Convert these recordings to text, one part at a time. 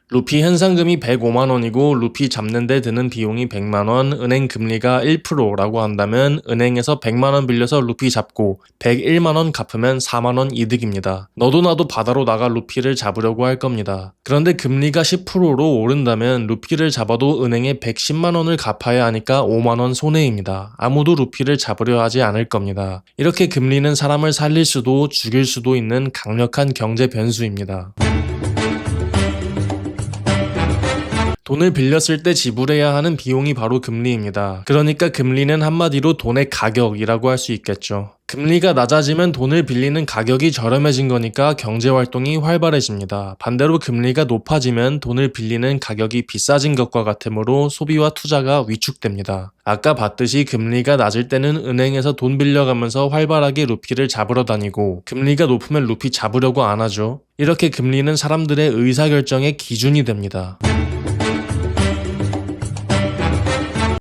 루피 현상금이 105만원이고 루피 잡는데 드는 비용이 100만원, 은행 금리가 1%라고 한다면 은행에서 100만원 빌려서 루피 잡고 101만원 갚으면 4만원 이득입니다. 너도 나도 바다로 나가 루피를 잡으려고 할 겁니다. 그런데 금리가 10%로 오른다면 루피를 잡아도 은행에 110만원을 갚아야 하니까 5만원 손해입니다. 아무도 루피를 잡으려 하지 않을 겁니다. 이렇게 금리는 사람을 살릴 수도 죽일 수도 있는 강력한 경제 변수입니다. 돈을 빌렸을 때 지불해야 하는 비용이 바로 금리입니다. 그러니까 금리는 한마디로 돈의 가격이라고 할 수 있겠죠. 금리가 낮아지면 돈을 빌리는 가격이 저렴해진 거니까 경제활동이 활발해집니다. 반대로 금리가 높아지면 돈을 빌리는 가격이 비싸진 것과 같으므로 소비와 투자가 위축됩니다. 아까 봤듯이 금리가 낮을 때는 은행에서 돈 빌려가면서 활발하게 루피를 잡으러 다니고 금리가 높으면 루피 잡으려고 안 하죠. 이렇게 금리는 사람들의 의사결정의 기준이 됩니다.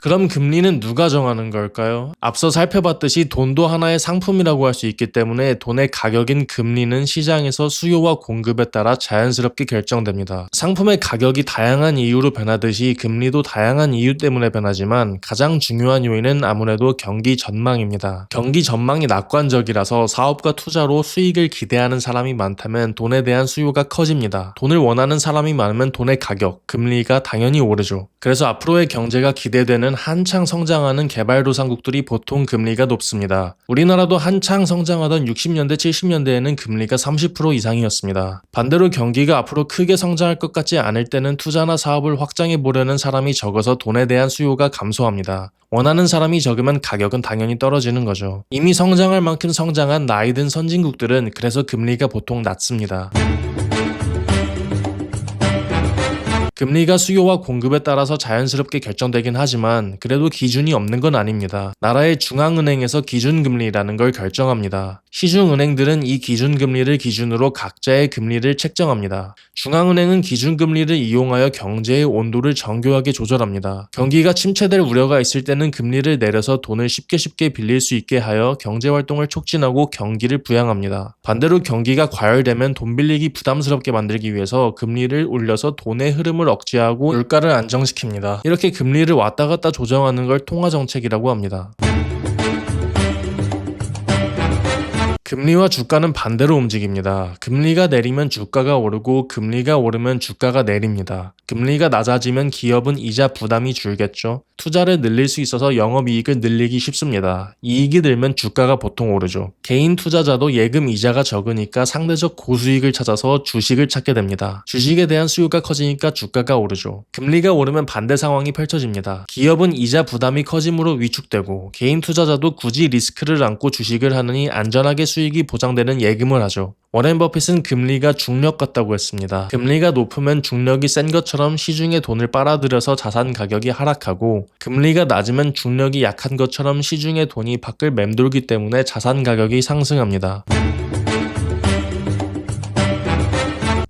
그럼 금리는 누가 정하는 걸까요? 앞서 살펴봤듯이 돈도 하나의 상품이라고 할 수 있기 때문에 돈의 가격인 금리는 시장에서 수요와 공급에 따라 자연스럽게 결정됩니다. 상품의 가격이 다양한 이유로 변하듯이 금리도 다양한 이유 때문에 변하지만 가장 중요한 요인은 아무래도 경기 전망입니다. 경기 전망이 낙관적이라서 사업과 투자로 수익을 기대하는 사람이 많다면 돈에 대한 수요가 커집니다. 돈을 원하는 사람이 많으면 돈의 가격, 금리가 당연히 오르죠. 그래서 앞으로의 경제가 기대되는 한창 성장하는 개발도상국들이 보통 금리가 높습니다. 우리나라도 한창 성장하던 60년대, 70년대에는 금리가 30% 이상이었습니다. 반대로 경기가 앞으로 크게 성장할 것 같지 않을 때는 투자나 사업을 확장해 보려는 사람이 적어서 돈에 대한 수요가 감소합니다. 원하는 사람이 적으면 가격은 당연히 떨어지는 거죠. 이미 성장할 만큼 성장한 나이든 선진국들은 그래서 금리가 보통 낮습니다. 금리가 수요와 공급에 따라서 자연스럽게 결정되긴 하지만 그래도 기준이 없는 건 아닙니다. 나라의 중앙은행에서 기준금리라는 걸 결정합니다. 시중은행들은 이 기준금리를 기준으로 각자의 금리를 책정합니다. 중앙은행은 기준금리를 이용하여 경제의 온도를 정교하게 조절합니다. 경기가 침체될 우려가 있을 때는 금리를 내려서 돈을 쉽게 빌릴 수 있게 하여 경제활동을 촉진하고 경기를 부양합니다. 반대로 경기가 과열되면 돈 빌리기 부담스럽게 만들기 위해서 금리를 올려서 돈의 흐름을 억제하고 물가를 안정시킵니다. 이렇게 금리를 왔다 갔다 조정하는 걸 통화정책이라고 합니다. 금리와 주가는 반대로 움직입니다. 금리가 내리면 주가가 오르고 금리가 오르면 주가가 내립니다. 금리가 낮아지면 기업은 이자 부담이 줄겠죠. 투자를 늘릴 수 있어서 영업이익을 늘리기 쉽습니다. 이익이 늘면 주가가 보통 오르죠. 개인 투자자도 예금 이자가 적으니까 상대적 고수익을 찾아서 주식을 찾게 됩니다. 주식에 대한 수요가 커지니까 주가가 오르죠. 금리가 오르면 반대 상황이 펼쳐집니다. 기업은 이자 부담이 커짐으로 위축되고 개인 투자자도 굳이 리스크를 안고 주식을 하느니 안전하게 수익이 보장되는 예금을 하죠. 워렌 버핏은 금리가 중력 같다고 했습니다. 금리가 높으면 중력이 센 것처럼 시중에 돈을 빨아들여서 자산 가격이 하락하고 금리가 낮으면 중력이 약한 것처럼 시중에 돈이 밖을 맴돌기 때문에 자산 가격이 상승합니다.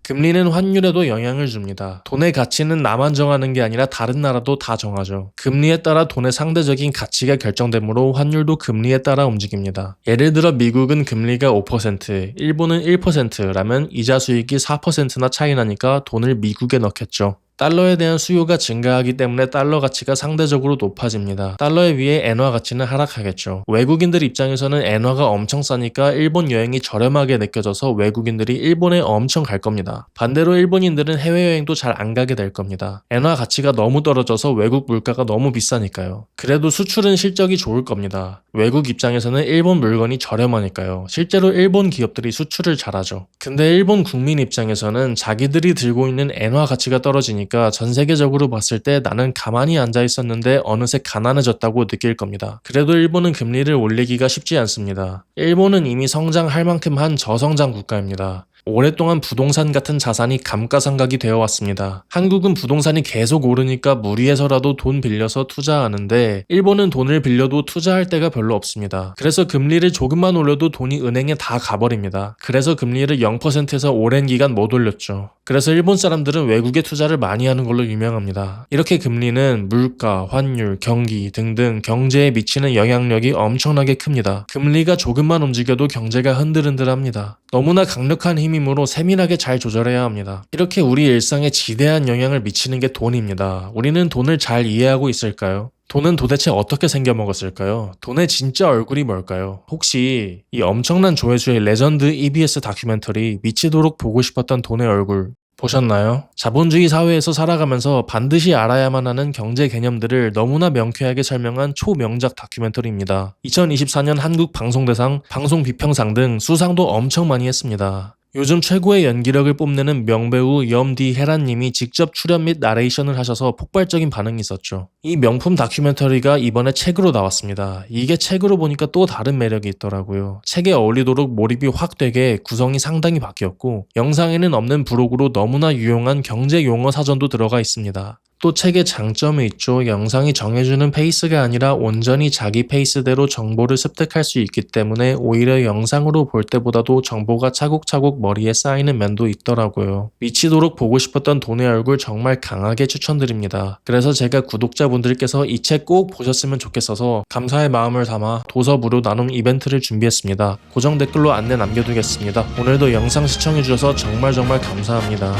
금리는 환율에도 영향을 줍니다. 돈의 가치는 나만 정하는 게 아니라 다른 나라도 다 정하죠. 금리에 따라 돈의 상대적인 가치가 결정되므로 환율도 금리에 따라 움직입니다. 예를 들어 미국은 금리가 5%, 일본은 1%라면 이자 수익이 4%나 차이 나니까 돈을 미국에 넣겠죠. 달러에 대한 수요가 증가하기 때문에 달러 가치가 상대적으로 높아집니다. 달러에 비해 엔화 가치는 하락하겠죠. 외국인들 입장에서는 엔화가 엄청 싸니까 일본 여행이 저렴하게 느껴져서 외국인들이 일본에 엄청 갈 겁니다. 반대로 일본인들은 해외여행도 잘 안 가게 될 겁니다. 엔화 가치가 너무 떨어져서 외국 물가가 너무 비싸니까요. 그래도 수출은 실적이 좋을 겁니다. 외국 입장에서는 일본 물건이 저렴하니까요. 실제로 일본 기업들이 수출을 잘하죠. 근데 일본 국민 입장에서는 자기들이 들고 있는 엔화 가치가 떨어지니까 전 세계적으로 봤을 때 나는 가만히 앉아 있었는데 어느새 가난해졌다고 느낄 겁니다. 그래도 일본은 금리를 올리기가 쉽지 않습니다. 일본은 이미 성장할 만큼 한 저성장 국가입니다. 오랫동안 부동산 같은 자산이 감가상각이 되어 왔습니다. 한국은 부동산이 계속 오르니까 무리해서라도 돈 빌려서 투자하는데 일본은 돈을 빌려도 투자할 데가 별로 없습니다. 그래서 금리를 조금만 올려도 돈이 은행에 다 가버립니다. 그래서 금리를 0%에서 오랜 기간 못 올렸죠. 그래서 일본 사람들은 외국에 투자를 많이 하는 걸로 유명합니다. 이렇게 금리는 물가, 환율, 경기 등등 경제에 미치는 영향력이 엄청나게 큽니다. 금리가 조금만 움직여도 경제가 흔들흔들합니다. 너무나 강력한 힘이 도금이므로 세밀하게 잘 조절해야 합니다. 이렇게 우리 일상에 지대한 영향을 미치는 게 돈입니다. 우리는 돈을 잘 이해하고 있을까요? 돈은 도대체 어떻게 생겨먹었을까요? 돈의 진짜 얼굴이 뭘까요? 혹시 이 엄청난 조회수의 레전드 EBS 다큐멘터리 미치도록 보고 싶었던 돈의 얼굴 보셨나요? 자본주의 사회에서 살아가면서 반드시 알아야만 하는 경제 개념들을 너무나 명쾌하게 설명한 초명작 다큐멘터리입니다. 2024년 한국 방송대상, 방송비평상 등 수상도 엄청 많이 했습니다. 요즘 최고의 연기력을 뽐내는 명배우 염디헤란님이 직접 출연 및 나레이션을 하셔서 폭발적인 반응이 있었죠. 이 명품 다큐멘터리가 이번에 책으로 나왔습니다. 이게 책으로 보니까 또 다른 매력이 있더라고요. 책에 어울리도록 몰입이 확 되게 구성이 상당히 바뀌었고, 영상에는 없는 부록으로 너무나 유용한 경제 용어 사전도 들어가 있습니다. 또 책의 장점이 있죠. 영상이 정해주는 페이스가 아니라 온전히 자기 페이스대로 정보를 습득할 수 있기 때문에 오히려 영상으로 볼 때보다도 정보가 차곡차곡 머리에 쌓이는 면도 있더라고요. 미치도록 보고 싶었던 돈의 얼굴 정말 강하게 추천드립니다. 그래서 제가 구독자분들께서 이 책 꼭 보셨으면 좋겠어서 감사의 마음을 담아 도서 무료 나눔 이벤트를 준비했습니다. 고정 댓글로 안내 남겨두겠습니다. 오늘도 영상 시청해주셔서 정말 감사합니다.